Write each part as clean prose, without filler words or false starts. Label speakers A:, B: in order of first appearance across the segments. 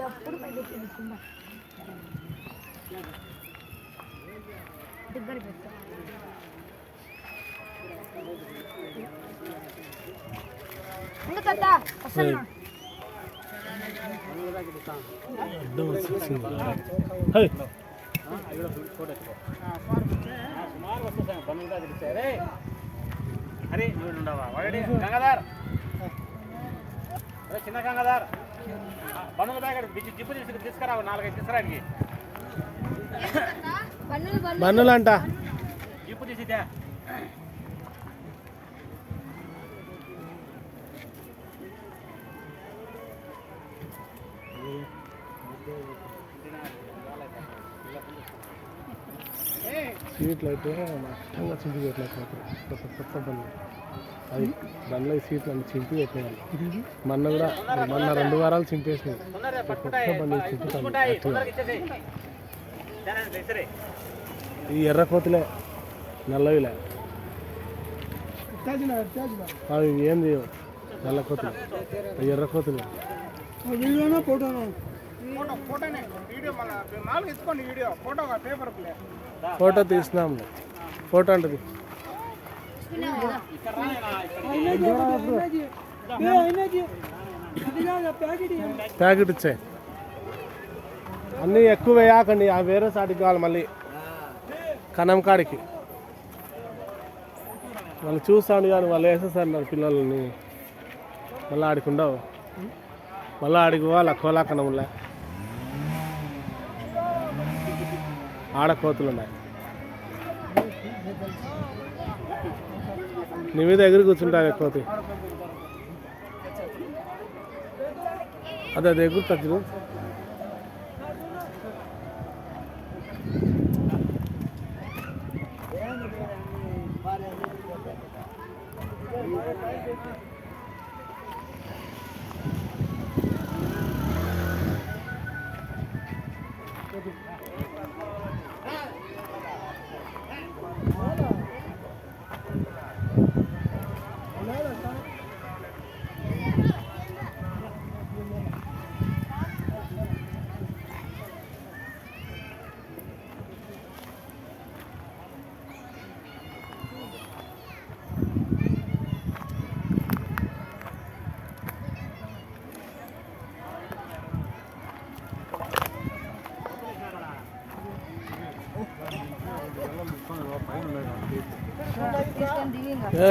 A: ఎప్పుడు పైకి తీసుకుంటా దగ్గర పెట్టా ఇంకా తాత వస్తున్నా
B: అరే నువ్వు ఉండవా వాడి గంగాధర్ చిన్న గంగాధర్ బంధువుల బ్యాగ్ జిప్పు తీసుకురా 4-5 తీసుకురాడికి
C: బన్నులు అంట
B: జిప్పు తీసిద్దా
C: సీట్లు అయితే మట్టంగా చింపి పెట్టలేదు కొత్త బండ్లు అది బండ్లో సీట్లు అన్ని చింపి పెట్టినాయి మొన్న కూడా మొన్న 2 వారాలు చింపేసినాయి కొత్త బండ్లు చింపుతాను ఈ ఎర్ర కోతులే నల్లవిలే అవి ఏం చేయవు నల్ల కోతులు ఎర్ర కోతులు ఫోటో తీసినాం ఫోటో అంటది ప్యాకెట్ ఇచ్చాయి అన్నీ ఎక్కువ వేయకండి ఆ వేరే సాటికి కావాలి మళ్ళీ కనం కాడికి వాళ్ళు చూస్తాను కానీ వాళ్ళు వేసేసారు నా పిల్లల్ని మళ్ళీ ఆడికి ఉండవు మళ్ళీ ఆడికి పోవాలి కోలా కనంలే ఆడ కోతులు ఉన్నాయి నీ మీద ఎగిరి కూర్చుంటావు కోతి అదే ఎగురు తగ్గు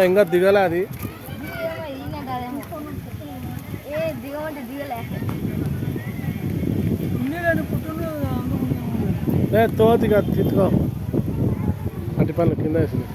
C: ఇంకా దిగలే అది తోతిగా తిట్టుకో అట్టి పనులు కింద వేసింది